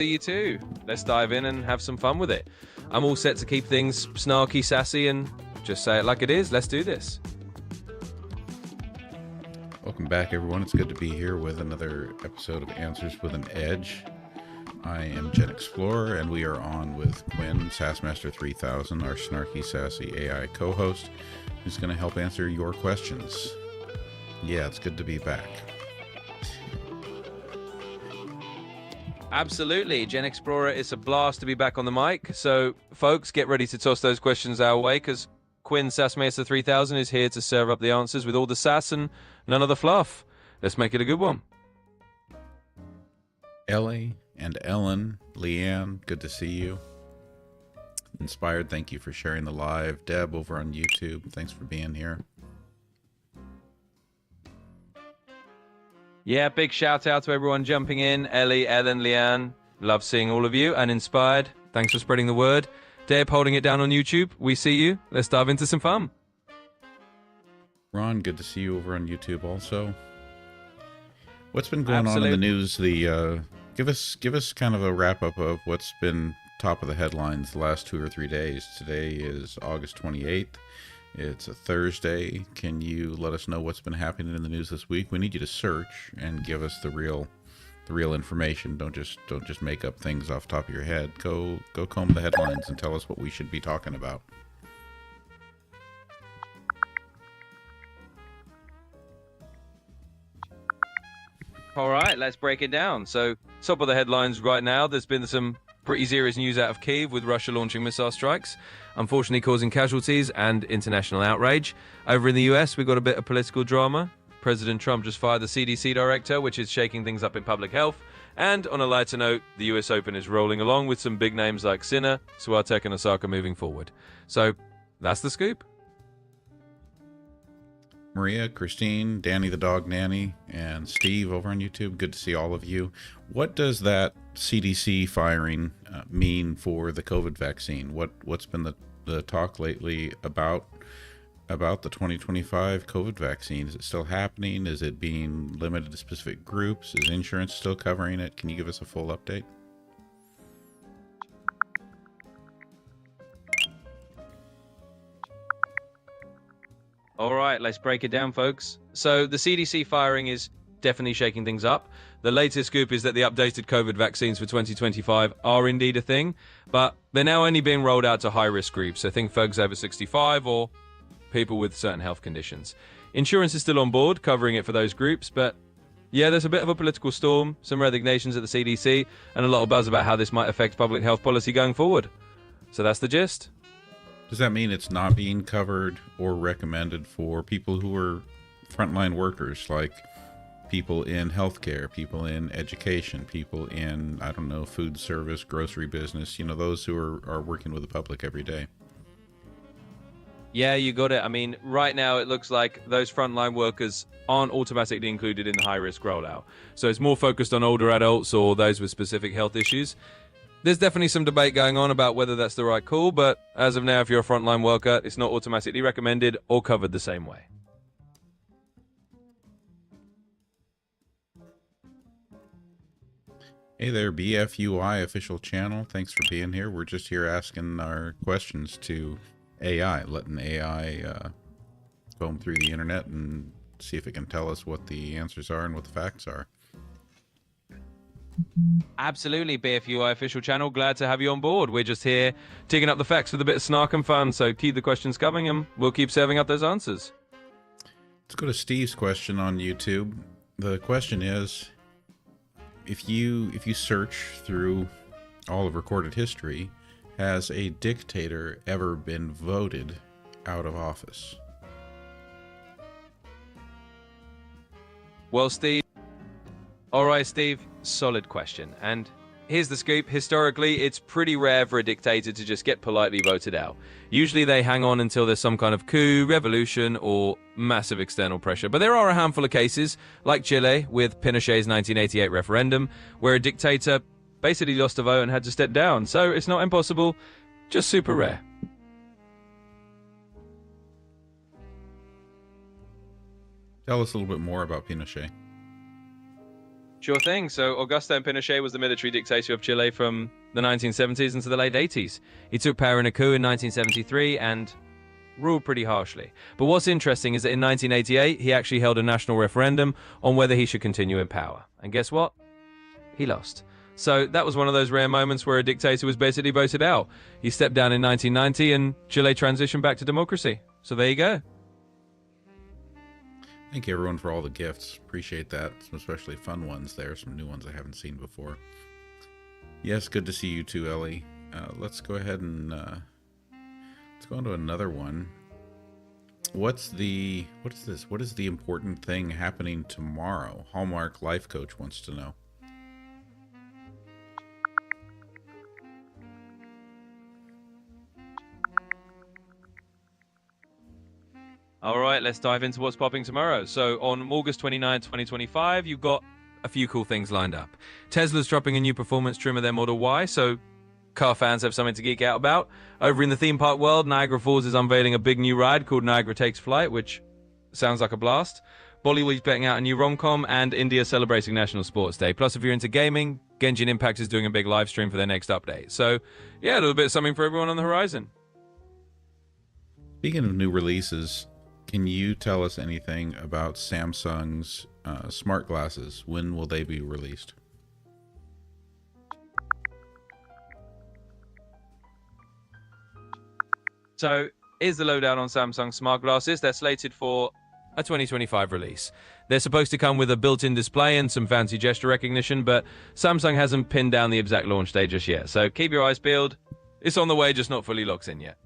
You too. Let's dive in and have some fun with it. I'm all set to keep things snarky, sassy, and just say it like it is. Let's do this. Welcome back, everyone. It's good to be here with another episode of Answers with an Edge. I am GenXplorer, and we are on with Quinn, Sassmaster 3000, our snarky, sassy AI co-host, who's going to help answer your questions. Yeah, it's good to be back. Absolutely. GenXplorer, it's a blast to be back on the mic. So, folks, get ready to toss those questions our way, because Quinn, Sassmaster 3000, is here to serve up the answers with all the sass and none of the fluff. Let's make it a good one. Ellie and Ellen, Leanne, good to see you. Inspired, thank you for sharing the live. Deb over on YouTube, thanks for being here. Yeah, big shout out to everyone jumping in. Ellie, Ellen, Leanne, love seeing all of you. And Inspired, thanks for spreading the word. Deb holding it down on YouTube, we see you. Let's dive into some fun. Ron, good to see you over on YouTube also. What's been going on in the news? Give us kind of a wrap up of what's been top of the headlines the last 2 or 3 days. Today is August 28th. It's a Thursday. Can you let us know what's been happening in the news this week? We need you to search and give us the real information. Don't just make up things off the top of your head. Go comb the headlines and tell us what we should be talking about. All right, let's break it down. So, top of the headlines right now, there's been some pretty serious news out of Kyiv with Russia launching missile strikes, unfortunately causing casualties and international outrage. Over in the US, we got a bit of political drama. President Trump just fired the CDC director, which is shaking things up in public health. And on a lighter note, the US Open is rolling along with some big names like Sinner, Swiatek, and Osaka moving forward. So, that's the scoop. Maria, Christine, Danny the Dog Nanny, and Steve over on YouTube. Good to see all of you. What does that CDC firing mean for the COVID vaccine? What's been the talk lately about the 2025 COVID vaccine? Is it still happening? Is it being limited to specific groups? Is insurance still covering it? Can you give us a full update? All right, let's break it down, folks. So the CDC firing is definitely shaking things up. The latest scoop is that the updated COVID vaccines for 2025 are indeed a thing, but they're now only being rolled out to high-risk groups. So think folks over 65 or people with certain health conditions. Insurance is still on board, covering it for those groups, but yeah, there's a bit of a political storm, some resignations at the CDC, and a lot of buzz about how this might affect public health policy going forward. So that's the gist. Does that mean it's not being covered or recommended for people who are frontline workers, like people in healthcare, people in education, people in, I don't know, food service, grocery business, those who are working with the public every day? Yeah, you got it. I mean, right now it looks like those frontline workers aren't automatically included in the high-risk rollout. So it's more focused on older adults or those with specific health issues. There's definitely some debate going on about whether that's the right call, but as of now, if you're a frontline worker, it's not automatically recommended or covered the same way. Hey there, BFUI official channel. Thanks for being here. We're just here asking our questions to AI, letting AI comb through the internet and see if it can tell us what the answers are and what the facts are. Absolutely, BFUI official channel. Glad to have you on board. We're just here digging up the facts with a bit of snark and fun, so keep the questions coming and we'll keep serving up those answers. Let's go to Steve's question on YouTube. The question is, if you search through all of recorded history, has a dictator ever been voted out of office? Well, Steve. All right, Steve, solid question. And here's the scoop. Historically, it's pretty rare for a dictator to just get politely voted out. Usually they hang on until there's some kind of coup, revolution, or massive external pressure. But there are a handful of cases, like Chile with Pinochet's 1988 referendum, where a dictator basically lost a vote and had to step down. So it's not impossible, just super rare. Tell us a little bit more about Pinochet. Sure thing. So Augusto Pinochet was the military dictator of Chile from the 1970s into the late 80s. He took power in a coup in 1973 and ruled pretty harshly. But what's interesting is that in 1988, he actually held a national referendum on whether he should continue in power. And guess what? He lost. So that was one of those rare moments where a dictator was basically voted out. He stepped down in 1990 and Chile transitioned back to democracy. So there you go. Thank you, everyone, for all the gifts. Appreciate that. Some especially fun ones there. Some new ones I haven't seen before. Yes, good to see you too, Ellie. Let's go ahead and let's go on to another one. What is this? What is the important thing happening tomorrow? Hallmark Life Coach wants to know. All right, let's dive into what's popping tomorrow. So on August 29, 2025, you've got a few cool things lined up. Tesla's dropping a new performance trim of their Model Y, so car fans have something to geek out about. Over in the theme park world, Niagara Falls is unveiling a big new ride called Niagara Takes Flight, which sounds like a blast. Bollywood's betting out a new rom-com, and India celebrating National Sports Day. Plus, if you're into gaming, Genshin Impact is doing a big live stream for their next update. So, yeah, a little bit of something for everyone on the horizon. Speaking of new releases, can you tell us anything about Samsung's smart glasses? When will they be released? So, here's the lowdown on Samsung smart glasses. They're slated for a 2025 release. They're supposed to come with a built-in display and some fancy gesture recognition, but Samsung hasn't pinned down the exact launch date just yet. So keep your eyes peeled. It's on the way, just not fully locked in yet.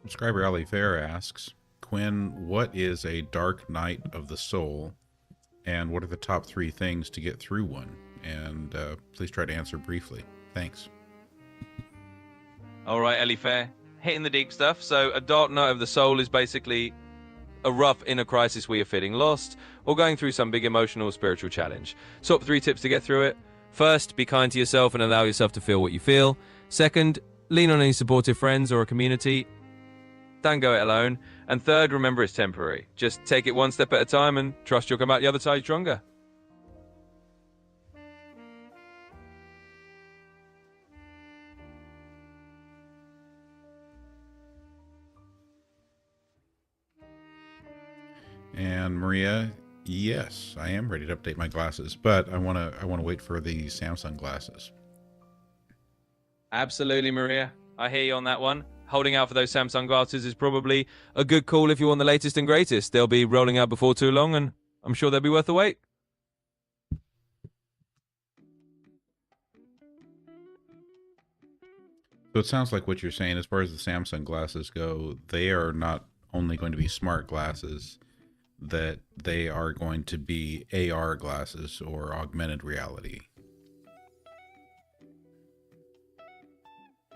Subscriber Ali Fair asks, Quinn, what is a dark night of the soul, and what are the top 3 things to get through one? And please try to answer briefly. Thanks. All right, Ellie Fair, hitting the deep stuff. So a dark night of the soul is basically a rough inner crisis where you're feeling lost or going through some big emotional or spiritual challenge. Top 3 tips to get through it. First, be kind to yourself and allow yourself to feel what you feel. Second, lean on any supportive friends or a community. Don't go it alone. And third, remember it's temporary. Just take it one step at a time and trust you'll come out the other side stronger. And Maria, yes, I am ready to update my glasses, but I want to wait for the Samsung glasses. Absolutely, Maria. I hear you on that one. Holding out for those Samsung glasses is probably a good call if you want the latest and greatest. They'll be rolling out before too long, and I'm sure they'll be worth the wait. So it sounds like what you're saying, as far as the Samsung glasses go, they are not only going to be smart glasses, that they are going to be AR glasses or augmented reality.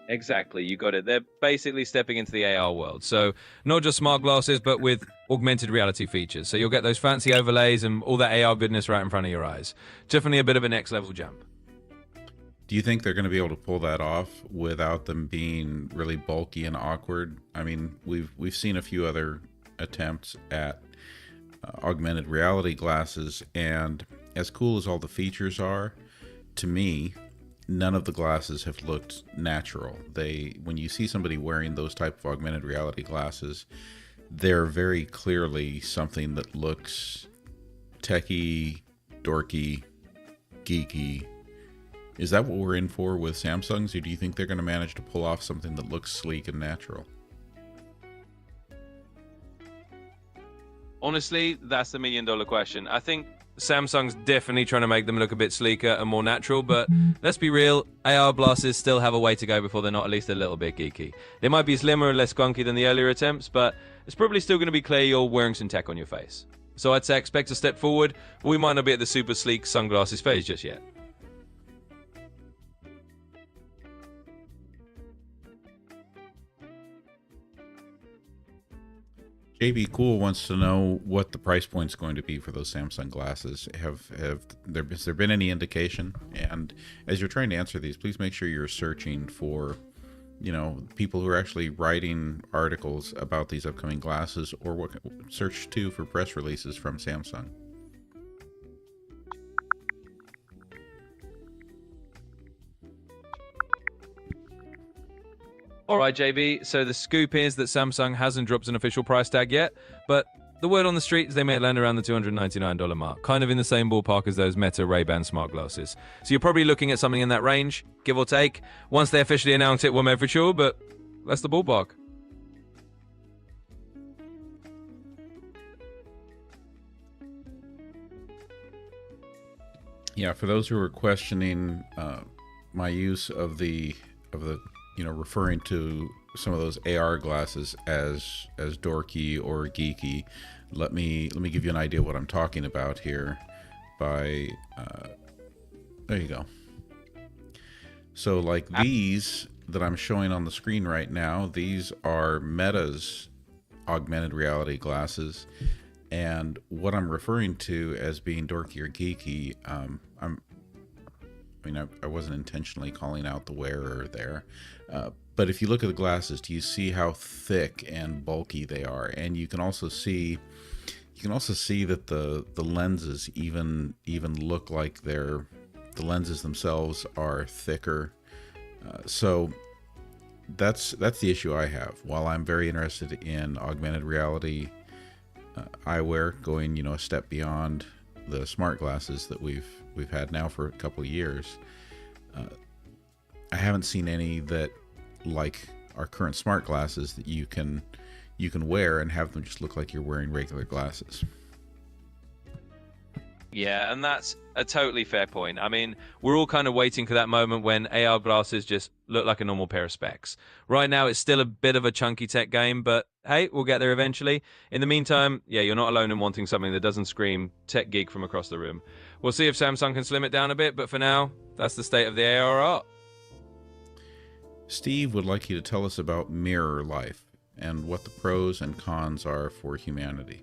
Exactly, you got it. They're basically stepping into the AR world. So not just smart glasses, but with augmented reality features. So you'll get those fancy overlays and all that AR goodness right in front of your eyes. Definitely a bit of a next level jump. Do you think they're going to be able to pull that off without them being really bulky and awkward? I mean, we've seen a few other attempts at augmented reality glasses, and as cool as all the features are, to me, none of the glasses have looked natural. When you see somebody wearing those type of augmented reality glasses, they're very clearly something that looks techie, dorky, geeky. Is that what we're in for with Samsungs, or do you think they're going to manage to pull off something that looks sleek and natural? Honestly, that's the million-dollar question. I think Samsung's definitely trying to make them look a bit sleeker and more natural, but let's be real, AR glasses still have a way to go before they're not at least a little bit geeky. They might be slimmer and less gunky than the earlier attempts, but it's probably still going to be clear you're wearing some tech on your face. So I'd say expect a step forward, but we might not be at the super sleek sunglasses phase just yet. JB Cool wants to know what the price point's going to be for those Samsung glasses. Has there been any indication? And as you're trying to answer these, please make sure you're searching for you know, people who are actually writing articles about these upcoming glasses, or what search too for press releases from Samsung. All right, JB. So the scoop is that Samsung hasn't dropped an official price tag yet, but the word on the street is they may land around the $299 mark, kind of in the same ballpark as those Meta Ray-Ban smart glasses. So you're probably looking at something in that range, give or take. Once they officially announce it, we'll know for sure, but that's the ballpark. Yeah, for those who are questioning my use of the you know, referring to some of those AR glasses as dorky or geeky, let me give you an idea what I'm talking about here. By there you go. So like these that I'm showing on the screen right now, these are Meta's augmented reality glasses, and what I'm referring to as being dorky or geeky, I wasn't intentionally calling out the wearer there, but if you look at the glasses, do you see how thick and bulky they are? And you can also see that the lenses even look like the lenses themselves are thicker. So that's the issue I have. While I'm very interested in augmented reality eyewear, going, you know, a step beyond the smart glasses that we've had now for a couple of years, I haven't seen any that, like our current smart glasses, that you can wear and have them just look like you're wearing regular glasses. Yeah, and that's a totally fair point. I mean, we're all kind of waiting for that moment when AR glasses just look like a normal pair of specs. Right now, it's still a bit of a chunky tech game, but hey, we'll get there eventually. In the meantime, yeah, you're not alone in wanting something that doesn't scream tech geek from across the room. We'll see if Samsung can slim it down a bit, but for now, that's the state of the AR art. Steve would like you to tell us about mirror life and what the pros and cons are for humanity.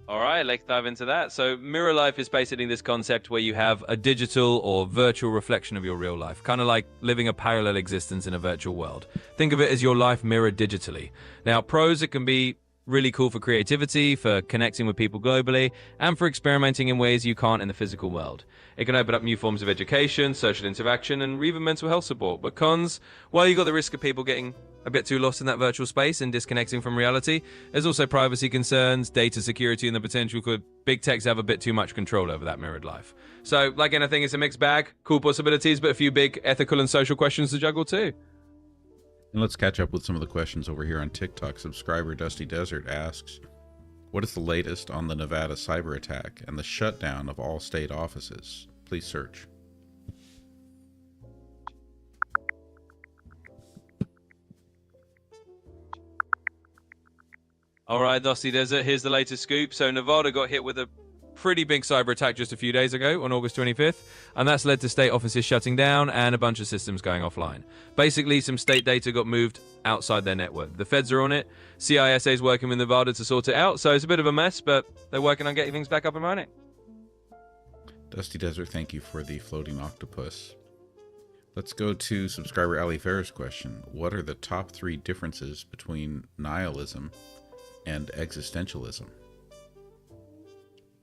All right, let's dive into that. So mirror life is basically this concept where you have a digital or virtual reflection of your real life, kind of like living a parallel existence in a virtual world. Think of it as your life mirrored digitally. Now, pros, it can be really cool for creativity, for connecting with people globally, and for experimenting in ways you can't in the physical world. It can open up new forms of education, social interaction, and even mental health support. But cons, well, you got the risk of people getting a bit too lost in that virtual space and disconnecting from reality. There's also privacy concerns, data security, and the potential for big tech to have a bit too much control over that mirrored life. So, like anything, it's a mixed bag. Cool possibilities, but a few big ethical and social questions to juggle too. And let's catch up with some of the questions over here on TikTok. Subscriber Dusty Desert asks, what is the latest on the Nevada cyber attack and the shutdown of all state offices? Please search. All right, Dusty Desert, here's the latest scoop. So Nevada got hit with a pretty big cyber attack just a few days ago on August 25th, and that's led to state offices shutting down and a bunch of systems going offline. Basically, some state data got moved outside their network. The feds are on it. CISA is working with Nevada to sort it out, so it's a bit of a mess, but they're working on getting things back up and running. Dusty Desert, thank you for the floating octopus. Let's go to subscriber Ali Ferris' question. What are the top 3 differences between nihilism and existentialism?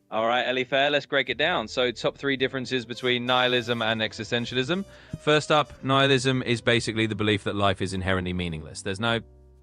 All right, Ellie Fair, let's break it down. So top 3 differences between nihilism and existentialism. First up, nihilism is basically the belief that life is inherently meaningless. There's no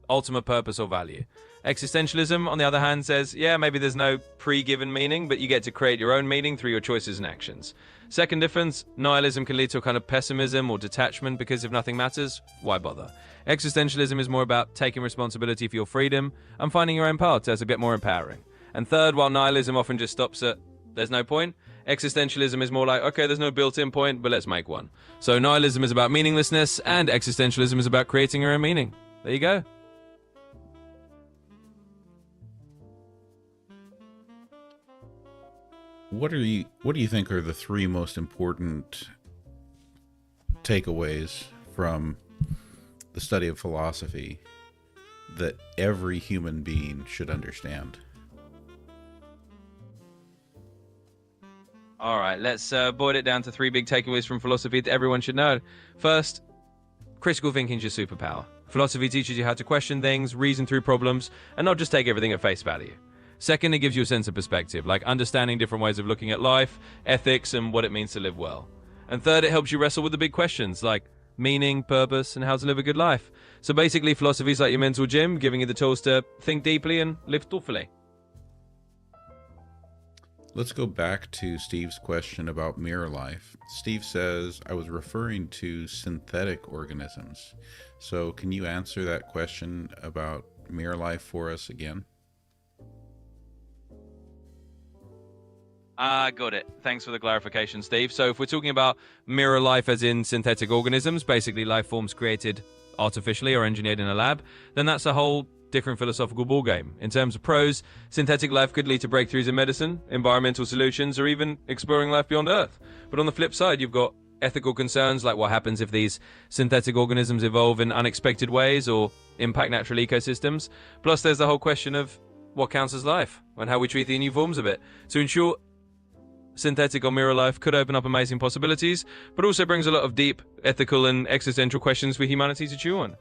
ultimate purpose or value. Existentialism, on the other hand, says, yeah, maybe there's no pre-given meaning, but you get to create your own meaning through your choices and actions. Second difference, nihilism can lead to a kind of pessimism or detachment because if nothing matters, why bother? Existentialism is more about taking responsibility for your freedom and finding your own path, so it's a bit more empowering. And third, while nihilism often just stops at there's no point, existentialism is more like, okay, there's no built-in point, but let's make one. So nihilism is about meaninglessness, and existentialism is about creating your own meaning. There you go. What do you think are the 3 most important takeaways from the study of philosophy that every human being should understand? All right, let's boil it down to 3 big takeaways from philosophy that everyone should know. First, critical thinking is your superpower. Philosophy teaches you how to question things, reason through problems, and not just take everything at face value. Second, it gives you a sense of perspective, like understanding different ways of looking at life, ethics, and what it means to live well. And third, it helps you wrestle with the big questions, like meaning, purpose, and how to live a good life. So basically, philosophy is like your mental gym, giving you the tools to think deeply and live thoughtfully. Let's go back to Steve's question about mirror life. Steve says, I was referring to synthetic organisms. So can you answer that question about mirror life for us again? Got it. Thanks for the clarification, Steve. So if we're talking about mirror life as in synthetic organisms, basically life forms created artificially or engineered in a lab, then that's a whole different philosophical ballgame. In terms of pros, synthetic life could lead to breakthroughs in medicine, environmental solutions, or even exploring life beyond Earth. But on the flip side, you've got ethical concerns like what happens if these synthetic organisms evolve in unexpected ways or impact natural ecosystems. Plus, there's the whole question of what counts as life and how we treat the new forms of it. So in short, synthetic or mirror life could open up amazing possibilities, but also brings a lot of deep ethical and existential questions for humanity to chew on.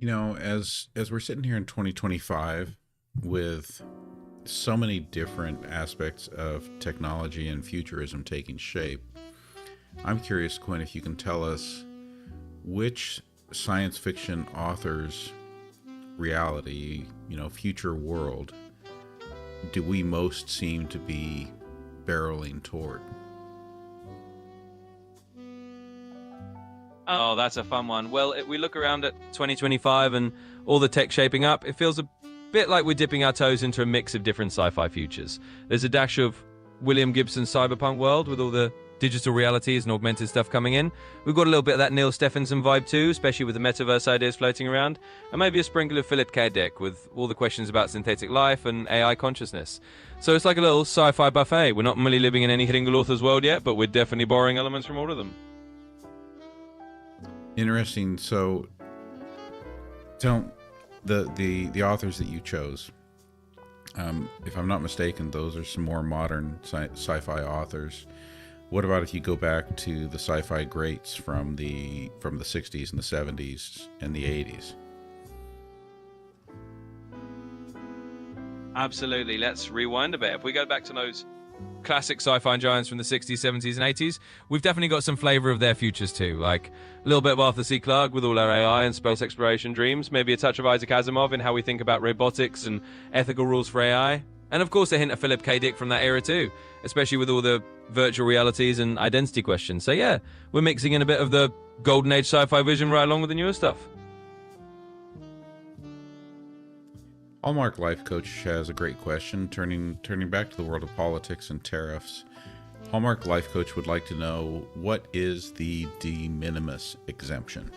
You know, as we're sitting here in 2025 with so many different aspects of technology and futurism taking shape, I'm curious, Quinn, if you can tell us which science fiction author's reality, future world, do we most seem to be barreling toward? Oh, that's a fun one. Well, if we look around at 2025 and all the tech shaping up, it feels a bit like we're dipping our toes into a mix of different sci-fi futures. There's a dash of William Gibson's cyberpunk world with all the digital realities and augmented stuff coming in. We've got a little bit of that Neil Stephenson vibe too, especially with the metaverse ideas floating around, and maybe a sprinkle of Philip K. Dick with all the questions about synthetic life and AI consciousness. So it's like a little sci-fi buffet. We're not really living in any single author's world yet, but we're definitely borrowing elements from all of them. Interesting. So, tell the authors that you chose. If I'm not mistaken, those are some more modern sci-fi authors. What about if you go back to the sci-fi greats from the 60s and the 70s and the 80s? Absolutely. Let's rewind a bit. If we go back to those classic sci-fi giants from the 60s, 70s, and 80s, we've definitely got some flavor of their futures too. Like a little bit of Arthur C. Clarke with all our AI and space exploration dreams. Maybe a touch of Isaac Asimov in how we think about robotics and ethical rules for AI. And of course, a hint of Philip K. Dick from that era too, especially with all the virtual realities and identity questions. So yeah, we're mixing in a bit of the golden age sci-fi vision right along with the newer stuff. Hallmark Life Coach has a great question, turning back to the world of politics and tariffs. Hallmark Life Coach would like to know, what is the de minimis exemption?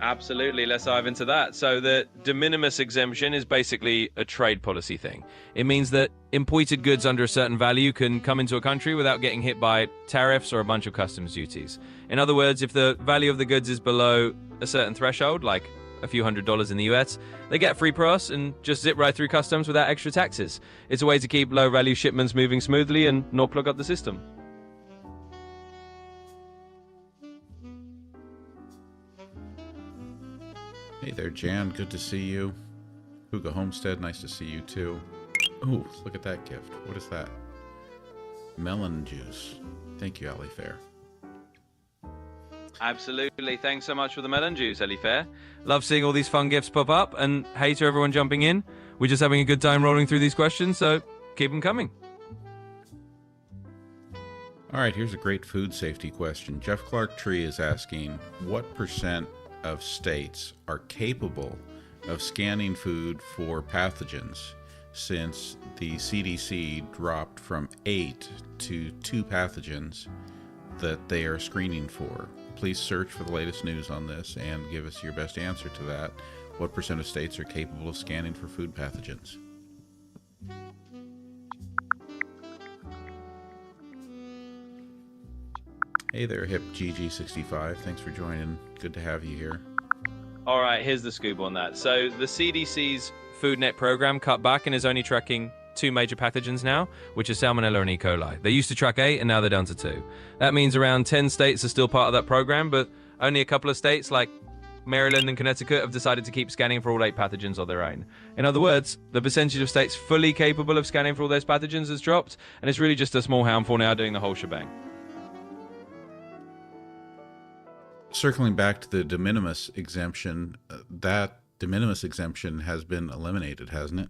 Absolutely, let's dive into that. So the de minimis exemption is basically a trade policy thing. It means that imported goods under a certain value can come into a country without getting hit by tariffs or a bunch of customs duties. In other words, if the value of the goods is below a certain threshold, like a few $100s in the US, they get free pass and just zip right through customs without extra taxes. It's a way to keep low-value shipments moving smoothly and not plug up the system. Hey there, Jan. Good to see you. Hugo Homestead, nice to see you too. Oh, look at that gift. What is that? Melon juice. Thank you, Ali Fair. Absolutely. Thanks so much for the melon juice, Ellie Fair. Love seeing all these fun gifts pop up. And hey to everyone jumping in. We're just having a good time rolling through these questions, so keep them coming. All right, here's a great food safety question. Jeff Clark Tree is asking, what percent of states are capable of scanning food for pathogens, since the CDC dropped from 8 to 2 pathogens that they are screening for? Please search for the latest news on this and give us your best answer to that. What percent of states are capable of scanning for food pathogens? Hey there, Hip GG65. Thanks for joining. Good to have you here. All right, here's the scoop on that. So the CDC's FoodNet program cut back and is only tracking 2 major pathogens now, which are Salmonella and E. coli. They used to track 8, and now they're down to 2. That means around 10 states are still part of that program, but only a couple of states, like Maryland and Connecticut, have decided to keep scanning for all 8 pathogens on their own. In other words, the percentage of states fully capable of scanning for all those pathogens has dropped, and it's really just a small handful now doing the whole shebang. Circling back to the de minimis exemption, that de minimis exemption has been eliminated, hasn't it?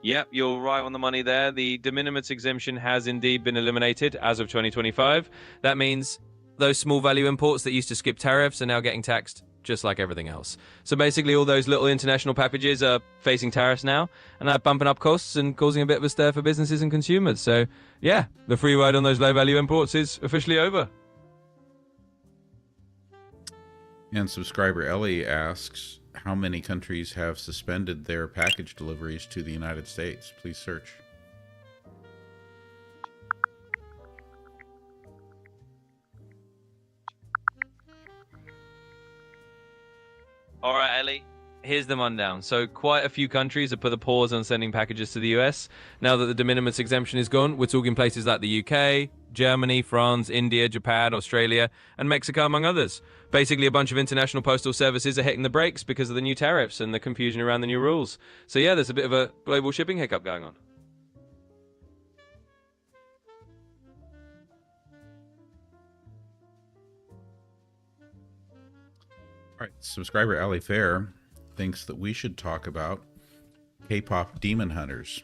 Yep, you're right on the money there. The de minimis exemption has indeed been eliminated as of 2025. That means those small value imports that used to skip tariffs are now getting taxed just like everything else. So basically all those little international packages are facing tariffs now, and that bumping up costs and causing a bit of a stir for businesses and consumers. So yeah, the free ride on those low value imports is officially over. And subscriber Ellie asks, how many countries have suspended their package deliveries to the United States? Please search. All right, Ellie, here's the rundown. So quite a few countries have put a pause on sending packages to the US. Now that the de minimis exemption is gone, we're talking places like the UK, Germany, France, India, Japan, Australia, and Mexico, among others. Basically, a bunch of international postal services are hitting the brakes because of the new tariffs and the confusion around the new rules. So yeah, there's a bit of a global shipping hiccup going on. All right, subscriber Allie Fair thinks that we should talk about K-pop demon hunters.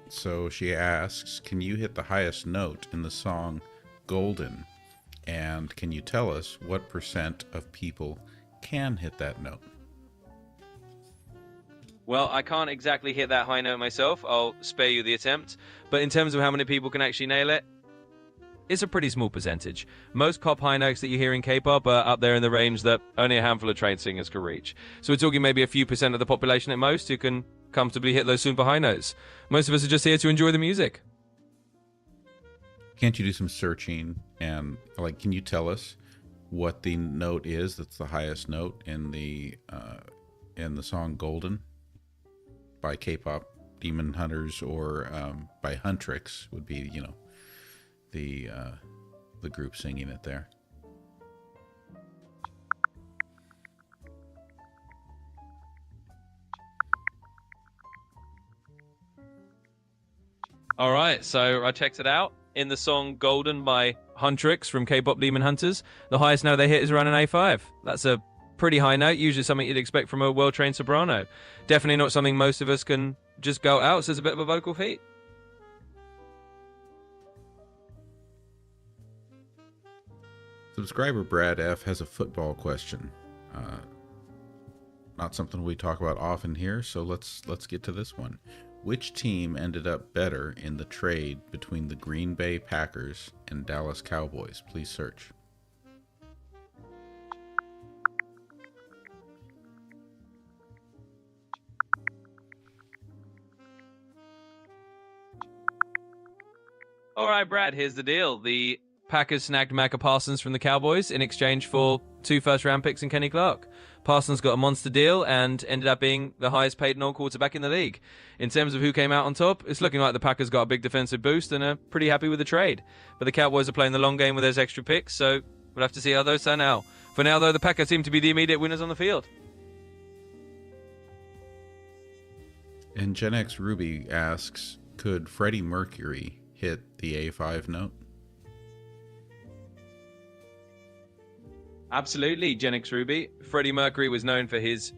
So she asks, can you hit the highest note in the song Golden? And can you tell us what % of people can hit that note? Well, I can't exactly hit that high note myself. I'll spare you the attempt. But in terms of how many people can actually nail it, it's a pretty small percentage. Most pop high notes that you hear in K-pop are up there in the range that only a handful of trained singers can reach. So we're talking maybe a few % of the population at most who can comfortably hit those super high notes. Most of us are just here to enjoy the music. Can't you do some searching and, like, can you tell us what the note is that's the highest note in the song Golden by K-pop demon hunters, or by Huntrix would be, you know, the group singing it there. All right, so I checked it out. In the song Golden by Huntrix from K-pop Demon Hunters, the highest note they hit is around an A5. That's a pretty high note, usually something you'd expect from a well-trained soprano. Definitely not something most of us can just go out, so it's a bit of a vocal feat. Subscriber Brad F has a football question. Not something we talk about often here, so let's get to this one. Which team ended up better in the trade between the Green Bay Packers and Dallas Cowboys? Please search. All right, Brad, here's the deal. The Packers snagged Micah Parsons from the Cowboys in exchange for 2 first-round picks and Kenny Clark. Parsons got a monster deal and ended up being the highest paid non-quarterback in the league. In terms of who came out on top, it's looking like the Packers got a big defensive boost and are pretty happy with the trade. But the Cowboys are playing the long game with those extra picks, so we'll have to see how those turn out. For now, though, the Packers seem to be the immediate winners on the field. And GenX Ruby asks, could Freddie Mercury hit the A5 note? Absolutely, GenX Ruby. Freddie Mercury was known for his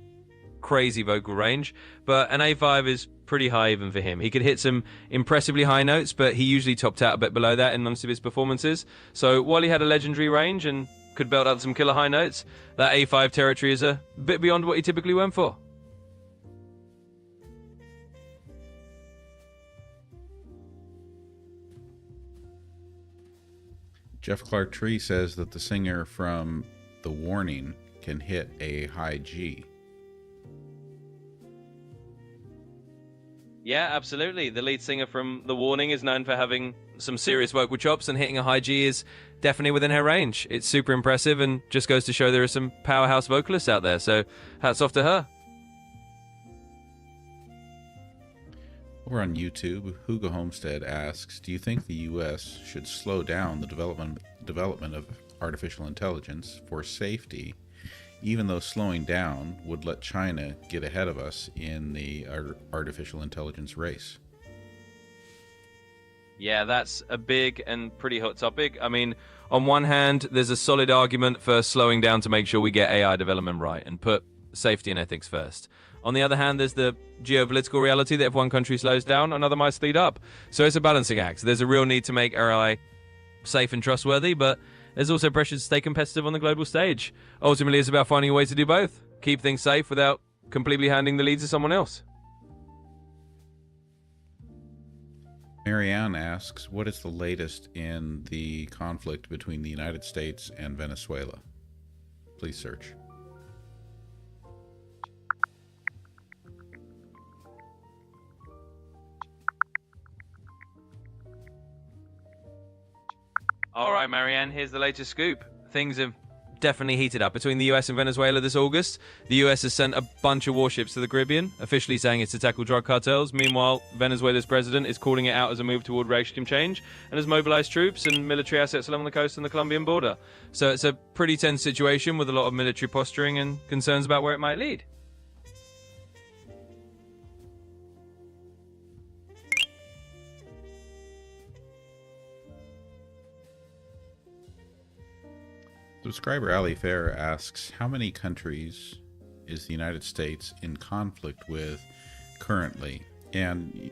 crazy vocal range, but an A5 is pretty high even for him. He could hit some impressively high notes, but he usually topped out a bit below that in most of his performances. So while he had a legendary range and could belt out some killer high notes, that A5 territory is a bit beyond what he typically went for. Jeff Clark Tree says that the singer from The Warning can hit a high G. Yeah, absolutely. The lead singer from The Warning is known for having some serious vocal chops, and hitting a high G is definitely within her range. It's super impressive and just goes to show there are some powerhouse vocalists out there. So hats off to her. Over on YouTube, Hugo Homestead asks, do you think the U.S. should slow down the development of artificial intelligence for safety, even though slowing down would let China get ahead of us in the artificial intelligence race? Yeah, that's a big and pretty hot topic. I mean, on one hand, there's a solid argument for slowing down to make sure we get AI development right and put safety and ethics first. On the other hand, there's the geopolitical reality that if one country slows down, another might speed up. So it's a balancing act. There's a real need to make AI safe and trustworthy, but there's also pressure to stay competitive on the global stage. Ultimately, it's about finding a way to do both. Keep things safe without completely handing the lead to someone else. Marianne asks, what is the latest in the conflict between the United States and Venezuela? Please search. All right, Marianne, here's the latest scoop. Things have definitely heated up between the US and Venezuela this August. The US has sent a bunch of warships to the Caribbean, officially saying it's to tackle drug cartels. Meanwhile, Venezuela's president is calling it out as a move toward regime change and has mobilized troops and military assets along the coast and the Colombian border. So it's a pretty tense situation with a lot of military posturing and concerns about where it might lead. Subscriber Ali Fair asks, how many countries is the United States in conflict with currently? And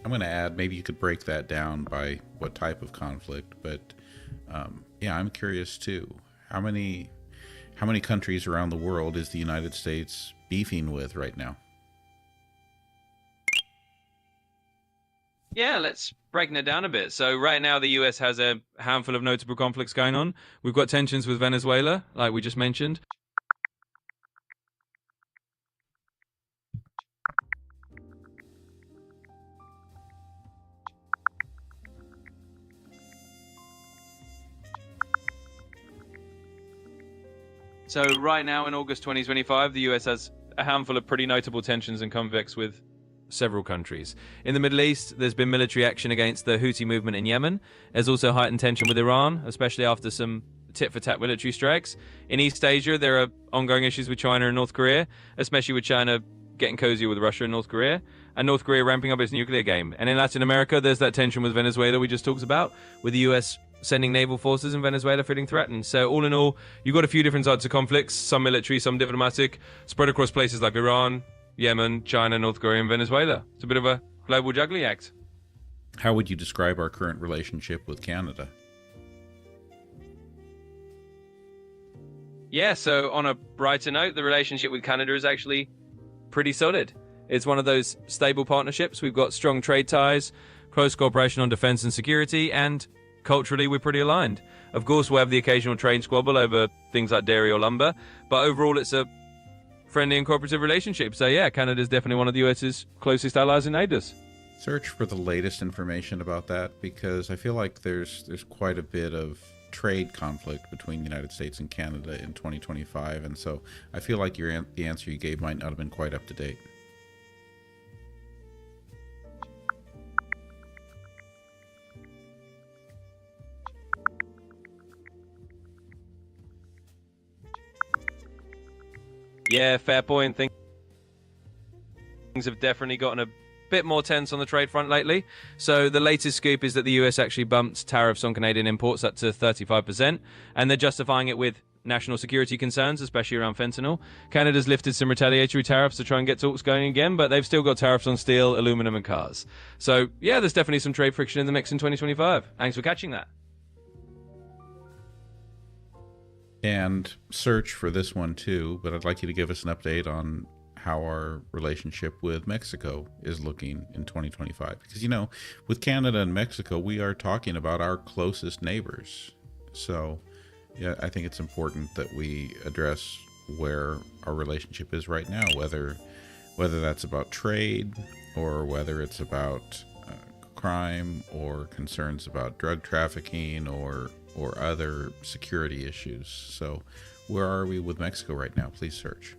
I'm going to add, maybe you could break that down by what type of conflict, but yeah, I'm curious too. How many countries around the world is the United States beefing with right now? Yeah, let's breaking it down a bit. So right now, the US has a handful of notable conflicts going on. We've got tensions with Venezuela, like we just mentioned. So right now, in August 2025, the US has a handful of pretty notable tensions and conflicts with several countries. In the Middle East, there's been military action against the Houthi movement in Yemen. There's also heightened tension with Iran, especially after some tit-for-tat military strikes. In East Asia, there are ongoing issues with China and North Korea, especially with China getting cozy with Russia and North Korea, and North Korea ramping up its nuclear game. And in Latin America, there's that tension with Venezuela we just talked about, with the US sending naval forces in Venezuela feeling threatened. So all in all, you've got a few different sides of conflicts, some military, some diplomatic, spread across places like Iran, Yemen, China, North Korea, and Venezuela. It's a bit of a global juggling act. How would you describe our current relationship with Canada? Yeah, so on a brighter note, the relationship with Canada is actually pretty solid. It's one of those stable partnerships. We've got strong trade ties, close cooperation on defense and security, and culturally we're pretty aligned. Of course, we'll have the occasional trade squabble over things like dairy or lumber, but overall it's a friendly and cooperative relationship. So yeah, Canada's definitely one of the US's closest allies and neighbors. Search for the latest information about that, because I feel like there's quite a bit of trade conflict between the United States and Canada in 2025, and so I feel like the answer you gave might not have been quite up to date. Yeah, fair point. Things have definitely gotten a bit more tense on the trade front lately. So the latest scoop is that the US actually bumped tariffs on Canadian imports up to 35%, and they're justifying it with national security concerns, especially around fentanyl. Canada's lifted some retaliatory tariffs to try and get talks going again, but they've still got tariffs on steel, aluminum, and cars. So yeah, there's definitely some trade friction in the mix in 2025. Thanks for catching that. And search for this one too, but I'd like you to give us an update on how our relationship with Mexico is looking in 2025. Because, you know, with Canada and Mexico, we are talking about our closest neighbors. So, yeah, I think it's important that we address where our relationship is right now, whether that's about trade or whether it's about crime or concerns about drug trafficking or or other security issues. So where are we with Mexico right now? Please search.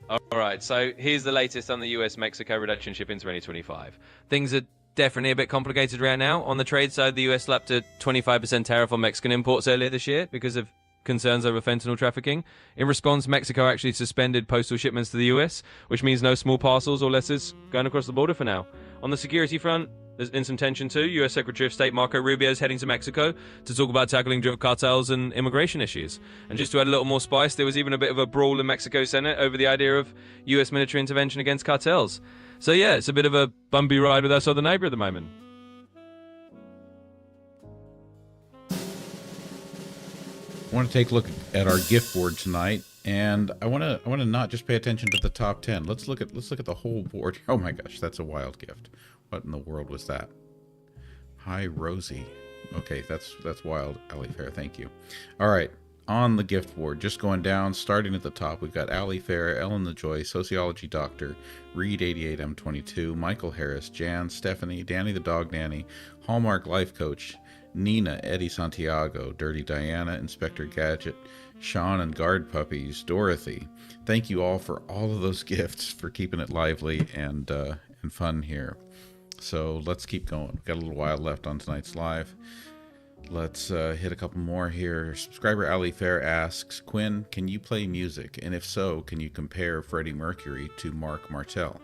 All right, so here's the latest on the US-Mexico relationship in 2025. Things are definitely a bit complicated right now. On the trade side, the US slapped a 25% tariff on Mexican imports earlier this year because of concerns over fentanyl trafficking. In response, Mexico actually suspended postal shipments to the US, which means no small parcels or letters going across the border for now. On the security front, there's been some tension too. US Secretary of State Marco Rubio is heading to Mexico to talk about tackling drug cartels and immigration issues. And just to add a little more spice, there was even a bit of a brawl in Mexico Senate over the idea of US military intervention against cartels. So yeah, it's a bit of a bumpy ride with our southern neighbor at the moment. I want to take a look at our gift board tonight, and I want to not just pay attention to the top 10. Let's look at the whole board. Oh my gosh, that's a wild gift. What in the world was that? Hi, Rosie. Okay, that's wild. Ali Fair, thank you. All right, on the gift board, just going down, starting at the top, we've got Ali Fair, Ellen the Joy, Sociology Doctor, Reed 88M22, Michael Harris, Jan, Stephanie, Danny the Dog Nanny, Hallmark Life Coach, Nina, Eddie Santiago, Dirty Diana, Inspector Gadget, Sean and Guard Puppies, Dorothy. Thank you all for all of those gifts, for keeping it lively and fun here. So let's keep going. We've got a little while left on tonight's live. Let's hit a couple more here. Subscriber Ali Fair asks, Quinn, can you play music? And if so, can you compare Freddie Mercury to Mark Martel?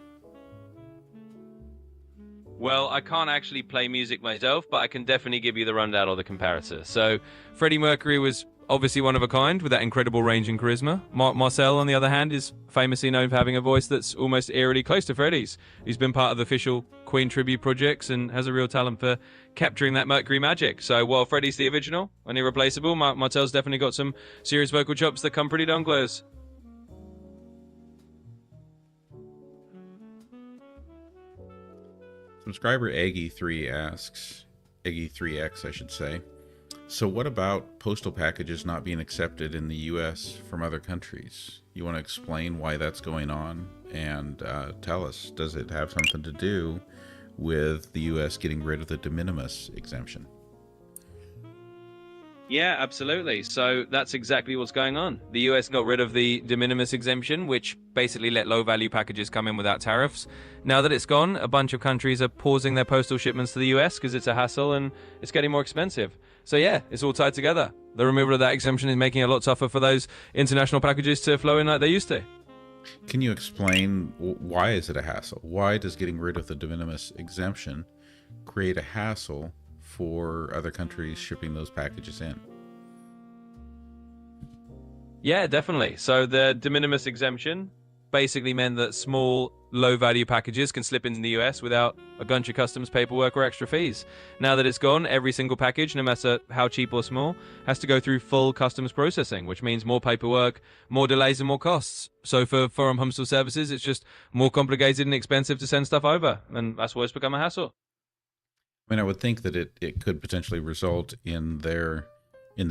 Well, I can't actually play music myself, but I can definitely give you the rundown or the comparator. So, Freddie Mercury was obviously one of a kind with that incredible range and charisma. Mark Martel, on the other hand, is famously known for having a voice that's almost eerily close to Freddie's. He's been part of official Queen tribute projects and has a real talent for capturing that Mercury magic. So while Freddie's the original and irreplaceable, Mark Martel's definitely got some serious vocal chops that come pretty darn close. Subscriber Aggie3 asks, Aggie3X I should say, so what about postal packages not being accepted in the U.S. from other countries? You want to explain why that's going on? And tell us, does it have something to do with the U.S. getting rid of the de minimis exemption? Yeah, absolutely. So that's exactly what's going on. The US got rid of the de minimis exemption, which basically let low-value packages come in without tariffs. Now that it's gone, a bunch of countries are pausing their postal shipments to the US because it's a hassle and it's getting more expensive. So yeah, it's all tied together. The removal of that exemption is making it a lot tougher for those international packages to flow in like they used to. Can you explain why is it a hassle? Why does getting rid of the de minimis exemption create a hassle for other countries shipping those packages in? Yeah, definitely. So the de minimis exemption basically meant that small, low-value packages can slip into the US without a bunch of customs paperwork or extra fees. Now that it's gone, every single package, no matter how cheap or small, has to go through full customs processing, which means more paperwork, more delays, and more costs. So for foreign postal services, it's just more complicated and expensive to send stuff over, and that's why it's become a hassle. I mean, I would think that it could potentially result in their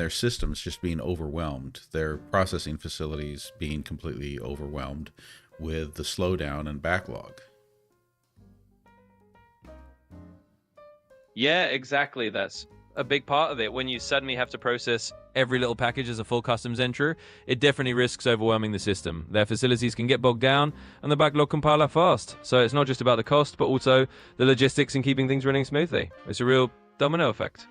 systems just being overwhelmed, their processing facilities being completely overwhelmed with the slowdown and backlog. Yeah, exactly. That's a big part of it. When you suddenly have to process every little package as a full customs entry, it definitely risks overwhelming the system. Their facilities can get bogged down and the backlog can pile up fast. So it's not just about the cost, but also the logistics and keeping things running smoothly. It's a real domino effect.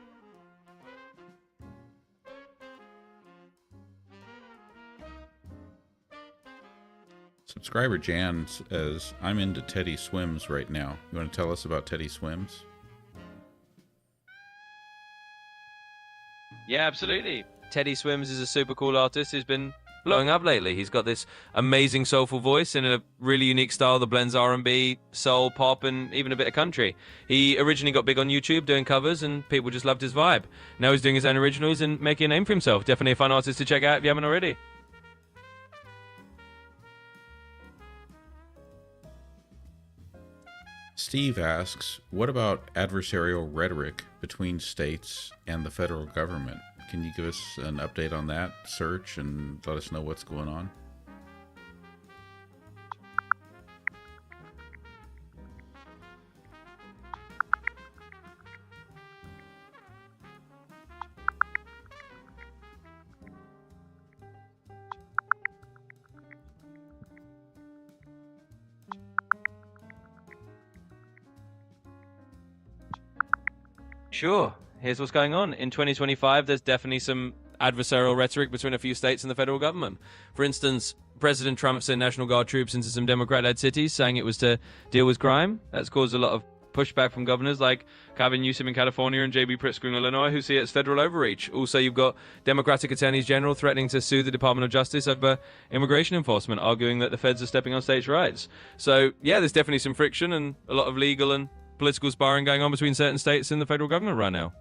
Subscriber Jan says, I'm into Teddy Swims right now. You want to tell us about Teddy Swims? Yeah, absolutely. Teddy Swims is a super cool artist who's been blowing up lately. He's got this amazing soulful voice in a really unique style that blends R&B, soul, pop, and even a bit of country. He originally got big on YouTube doing covers, and people just loved his vibe. Now he's doing his own originals and making a name for himself. Definitely a fun artist to check out if you haven't already. Steve asks, what about adversarial rhetoric between states and the federal government? Can you give us an update on that search and let us know what's going on? Sure. Here's what's going on. In 2025, there's definitely some adversarial rhetoric between a few states and the federal government. For instance, President Trump sent National Guard troops into some Democrat-led cities, saying it was to deal with crime. That's caused a lot of pushback from governors like Gavin Newsom in California and J.B. Pritzker in Illinois, who see it as federal overreach. Also, you've got Democratic attorneys general threatening to sue the Department of Justice over immigration enforcement, arguing that the feds are stepping on states' rights. So, yeah, there's definitely some friction and a lot of legal and political sparring going on between certain states and the federal government right now.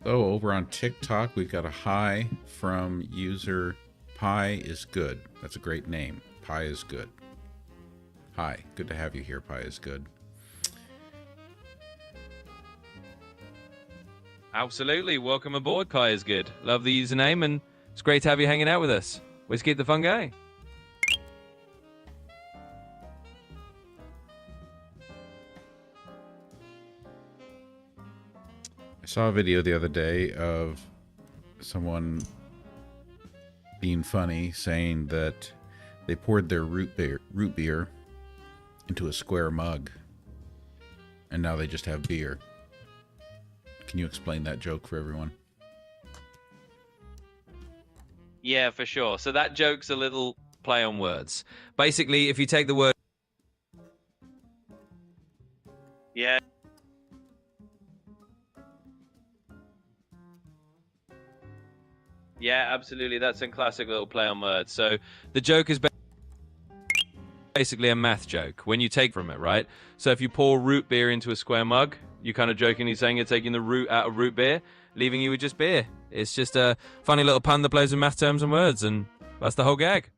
So over on TikTok, we've got a hi from user Pie is Good. That's a great name. Pie is Good. Hi, good to have you here, Pie is Good. Absolutely. Welcome aboard, Kai is Good. Love the username, and it's great to have you hanging out with us. Let's keep the fun going. I saw a video the other day of someone being funny, saying that they poured their root beer into a square mug, and now they just have beer. Can you explain that joke for everyone? Yeah, for sure. So that joke's a little play on words. Basically, if you take the word... Yeah. Yeah, absolutely. That's a classic little play on words. So the joke is basically a math joke when you take from it, right? So if you pour root beer into a square mug, you're kind of jokingly saying you're taking the root out of root beer, leaving you with just beer. It's just a funny little pun that plays with math terms and words, and that's the whole gag.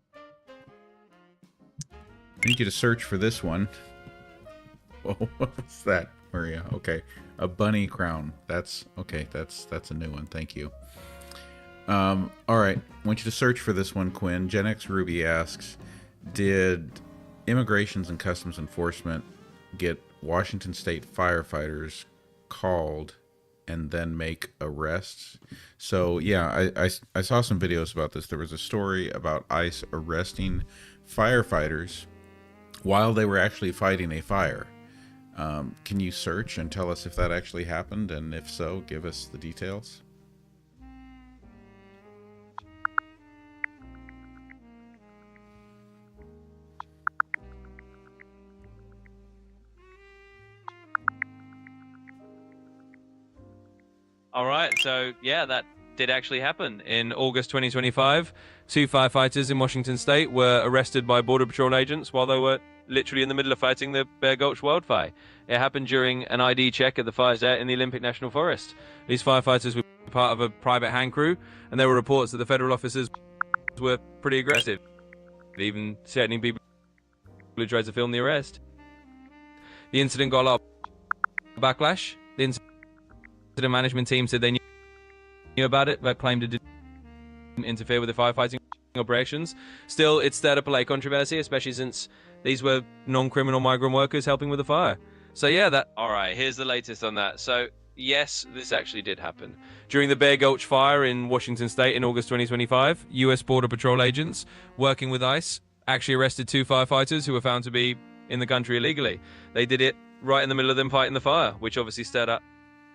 I need you to search for this one. Oh, what's that, Maria? Okay, a bunny crown. That's okay. That's a new one. Thank you. All right, I want you to search for this one, Quinn. GenX Ruby asks, did Immigrations and Customs Enforcement get Washington State firefighters called and then make arrests? So yeah, I saw some videos about this. There was a story about ICE arresting firefighters while they were actually fighting a fire. Can you search and tell us if that actually happened, and if so, give us the details? All right, so yeah, that did actually happen. In August 2025, 2 firefighters in Washington State were arrested by Border Patrol agents while they were literally in the middle of fighting the Bear Gulch wildfire. It happened during an ID check at the fire site in the Olympic National Forest. These firefighters were part of a private hand crew, and there were reports that the federal officers were pretty aggressive, even threatening people who tried to film the arrest. The incident got a lot of backlash. The incident management team said they knew about it, but claimed it didn't interfere with the firefighting operations. Still, it stirred up a late controversy, especially since these were non-criminal migrant workers helping with the fire. So yeah, all right, here's the latest on that. So yes, this actually did happen. During the Bear Gulch fire in Washington State in August 2025, U.S. Border Patrol agents working with ICE actually arrested 2 firefighters who were found to be in the country illegally. They did it right in the middle of them fighting the fire, which obviously stirred up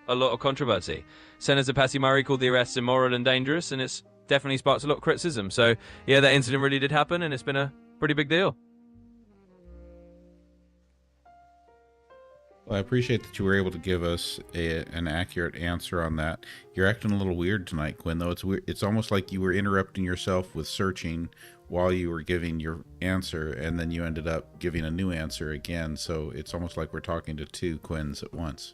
a lot of controversy. Senator Patty Murray called the arrests immoral and dangerous, and it's definitely sparked a lot of criticism. So yeah, that incident really did happen, and it's been a pretty big deal. Well, I appreciate that you were able to give us an accurate answer on that. You're acting a little weird tonight, Quinn, though. It's weird. It's almost like you were interrupting yourself with searching while you were giving your answer, and then you ended up giving a new answer again. So it's almost like we're talking to 2 Quinns at once.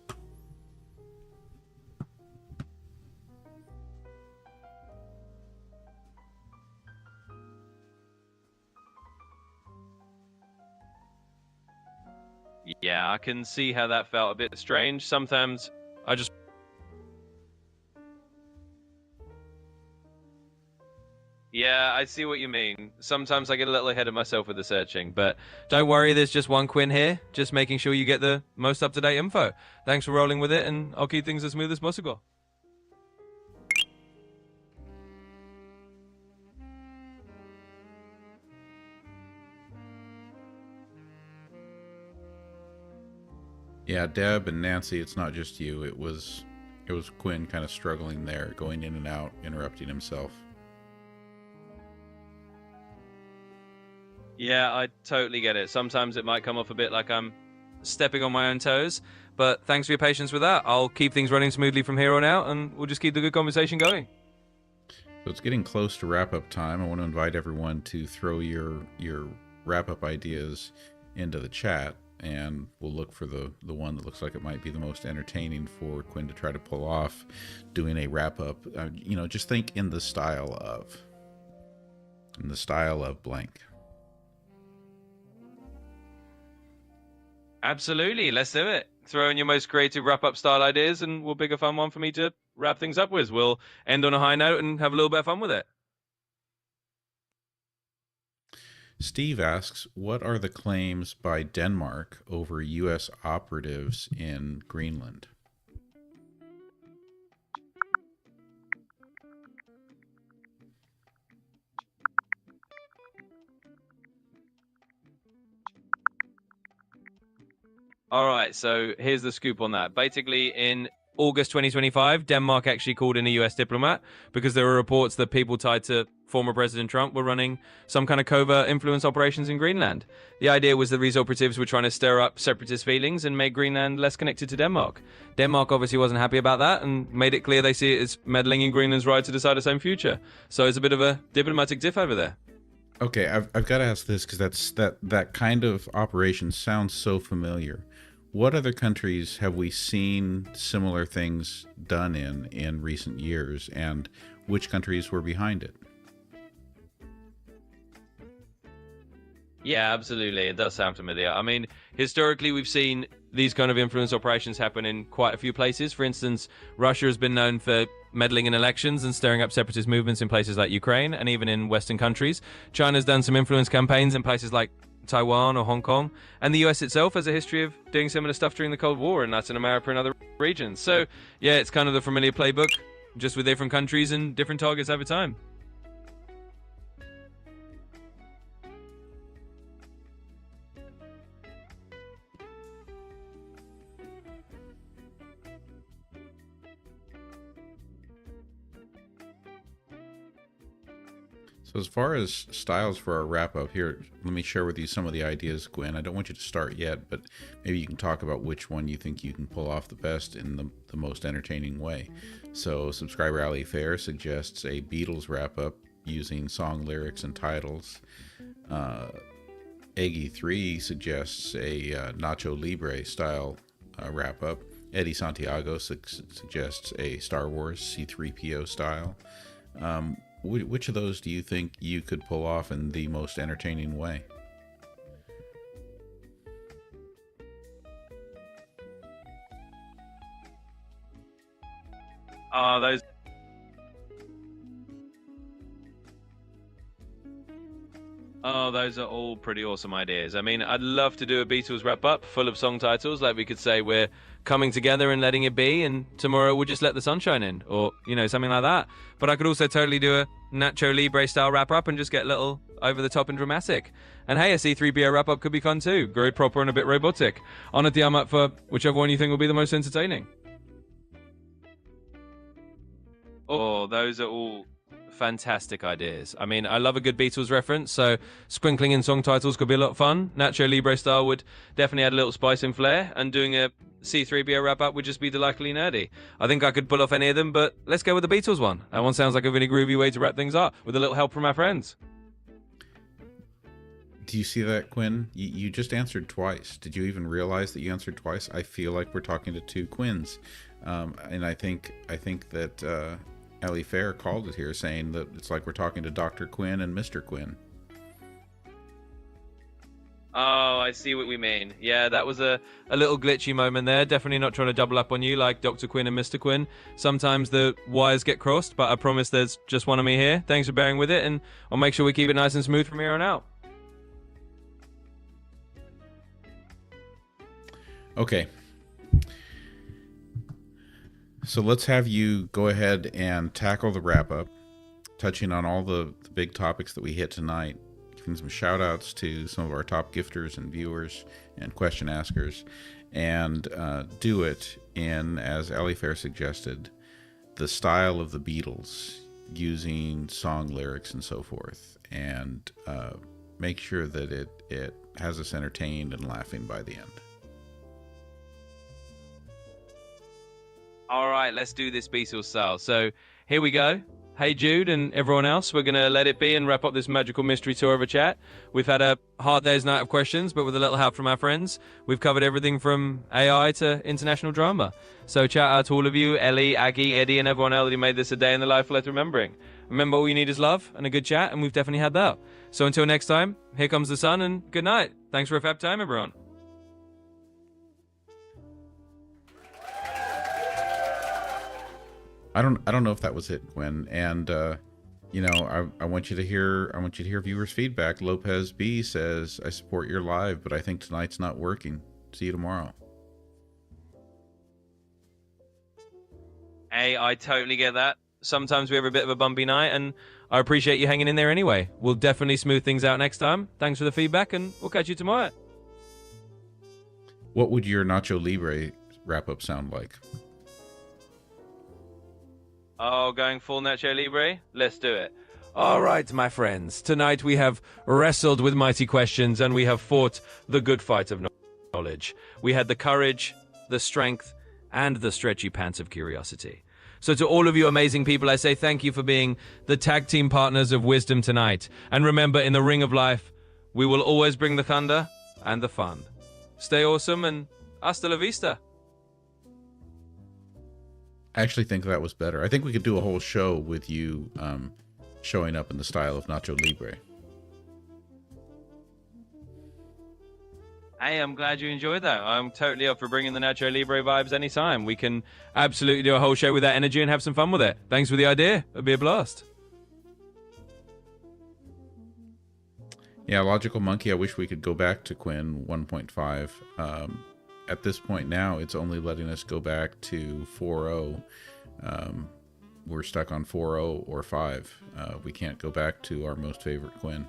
Yeah, I can see how that felt a bit strange. Sometimes I just... Yeah, I see what you mean. Sometimes I get a little ahead of myself with the searching, but don't worry, there's just one Quinn here, just making sure you get the most up-to-date info. Thanks for rolling with it, and I'll keep things as smooth as possible. Yeah, Deb and Nancy, it's not just you. It was Quinn kind of struggling there, going in and out, interrupting himself. Yeah, I totally get it. Sometimes it might come off a bit like I'm stepping on my own toes, but thanks for your patience with that. I'll keep things running smoothly from here on out, and we'll just keep the good conversation going. So it's getting close to wrap-up time. I want to invite everyone to throw your wrap-up ideas into the chat, and we'll look for the one that looks like it might be the most entertaining for Quinn to try to pull off doing a wrap-up. You know, just think in the style of blank. Absolutely, let's do it. Throw in your most creative wrap-up style ideas, and we'll pick a fun one for me to wrap things up with. We'll end on a high note and have a little bit of fun with it. Steve asks, what are the claims by Denmark over U.S. operatives in Greenland? All right, so here's the scoop on that. Basically, in August 2025, Denmark actually called in a US diplomat because there were reports that people tied to former President Trump were running some kind of covert influence operations in Greenland. The idea was that these operatives were trying to stir up separatist feelings and make Greenland less connected to Denmark. Denmark obviously wasn't happy about that and made it clear they see it as meddling in Greenland's right to decide its own future. So it's a bit of a diplomatic diff over there. Okay, I've got to ask this because that kind of operation sounds so familiar. What other countries have we seen similar things done in recent years, and which countries were behind it? Yeah, absolutely. It does sound familiar. I mean, historically, we've seen these kind of influence operations happen in quite a few places. For instance, Russia has been known for meddling in elections and stirring up separatist movements in places like Ukraine and even in Western countries. China's done some influence campaigns in places like Taiwan or Hong Kong, and the US itself has a history of doing similar stuff during the Cold War in Latin America and other regions. So yeah, it's kind of the familiar playbook, just with different countries and different targets over time. So as far as styles for our wrap-up here, let me share with you some of the ideas, Gwen. I don't want you to start yet, but maybe you can talk about which one you think you can pull off the best in the most entertaining way. So subscriber Ali Fair suggests a Beatles wrap-up using song lyrics and titles. Eggy3 suggests a Nacho Libre style wrap-up. Eddie Santiago suggests a Star Wars C-3PO style. Which of those do you think you could pull off in the most entertaining way? Those those are all pretty awesome ideas. I mean, I'd love to do a Beatles wrap-up full of song titles. Like we could say we're coming together and letting it be, and tomorrow we'll just let the sunshine in, or, you know, something like that. But I could also totally do a Nacho Libre style wrap-up and just get a little over the top and dramatic. And hey, a C-3PO wrap-up could be fun too. Very proper and a bit robotic. Honestly, I'm up for whichever one you think will be the most entertaining. Oh, those are all fantastic ideas. I mean, I love a good Beatles reference, so sprinkling in song titles could be a lot of fun. Nacho Libre style would definitely add a little spice and flair, and doing a C-3PO wrap-up would just be delightfully nerdy. I think I could pull off any of them, but let's go with the Beatles one. That one sounds like a really groovy way to wrap things up, with a little help from our friends. Do you see that, Quinn? You just answered twice. Did you even realize that you answered twice? I feel like we're talking to two Quinns. And I think that Ali Fair called it here, saying that it's like we're talking to Dr. Quinn and Mr. Quinn. Oh, I see what we mean. Yeah, that was a little glitchy moment there. Definitely not trying to double up on you like Dr. Quinn and Mr. Quinn. Sometimes the wires get crossed, but I promise there's just one of me here. Thanks for bearing with it, and I'll make sure we keep it nice and smooth from here on out. Okay. So let's have you go ahead and tackle the wrap-up, touching on all the big topics that we hit tonight. Giving some shout outs to some of our top gifters and viewers and question askers, and do it in, as Ali Fair suggested, the style of the Beatles, using song lyrics and so forth, and make sure that it has us entertained and laughing by the end. All right, let's do this Beatles style. So here we go. Hey, Jude and everyone else, we're going to let it be and wrap up this magical mystery tour of a chat. We've had a hard day's night of questions, but with a little help from our friends, we've covered everything from AI to international drama. So shout out to all of you, Ellie, Aggie, Eddie, and everyone else who made this a day in the life worth remembering. Remember, all you need is love and a good chat, and we've definitely had that. So until next time, here comes the sun, and good night. Thanks for a fab time, everyone. I don't know if that was it, Gwen. And you know, I want you to hear viewers' feedback. Lopez B says, "I support your live, but I think tonight's not working. See you tomorrow." Hey, I totally get that. Sometimes we have a bit of a bumpy night, and I appreciate you hanging in there anyway. We'll definitely smooth things out next time. Thanks for the feedback, and we'll catch you tomorrow. What would your Nacho Libre wrap-up sound like? Oh, going full Nacho Libre? Let's do it. All right, my friends. Tonight we have wrestled with mighty questions, and we have fought the good fight of knowledge. We had the courage, the strength, and the stretchy pants of curiosity. So to all of you amazing people, I say thank you for being the tag team partners of wisdom tonight. And remember, in the ring of life, we will always bring the thunder and the fun. Stay awesome, and hasta la vista. I actually think that was better. I think we could do a whole show with you showing up in the style of Nacho Libre. Hey, I'm glad you enjoyed that. I'm totally up for bringing the Nacho Libre vibes anytime. We can absolutely do a whole show with that energy and have some fun with it. Thanks for the idea. It'll be a blast. Yeah, Logical Monkey, I wish we could go back to Quinn 1.5. At this point now, it's only letting us go back to 4.0. We're stuck on 4.0 or 5. We can't go back to our most favorite Quinn.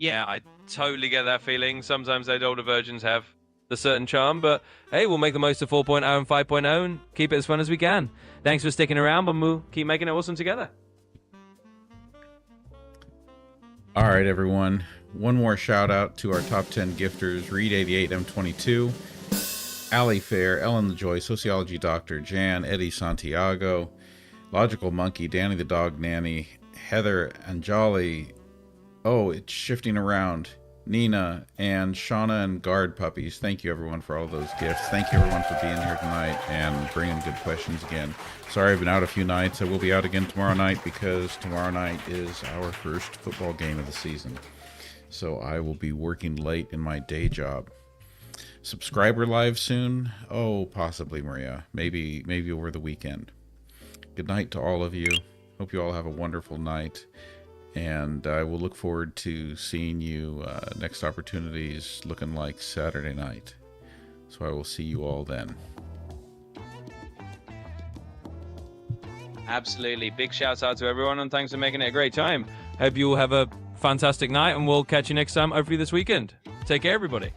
Yeah, I totally get that feeling. Sometimes those older versions have the certain charm, but hey, we'll make the most of 4.0 and 5.0 and keep it as fun as we can. Thanks for sticking around, but we'll keep making it awesome together. All right, everyone. One more shout out to our top 10 gifters: Reed88M22, Ali Fair, Ellen the Joy, Sociology Doctor, Jan, Eddie Santiago, Logical Monkey, Danny the Dog Nanny, Heather Anjali. Oh, it's shifting around. Nina and Shauna and Guard Puppies. Thank you, everyone, for all those gifts. Thank you, everyone, for being here tonight and bringing good questions again. Sorry I've been out a few nights. I will be out again tomorrow night because tomorrow night is our first football game of the season. So I will be working late in my day job. Subscriber live soon? Oh, possibly, Maria. Maybe over the weekend. Good night to all of you. Hope you all have a wonderful night. And I will look forward to seeing you next opportunities looking like Saturday night. So I will see you all then. Absolutely. Big shout out to everyone, and thanks for making it a great time. Hope you all have a fantastic night, and we'll catch you next time, hopefully this weekend. Take care, everybody.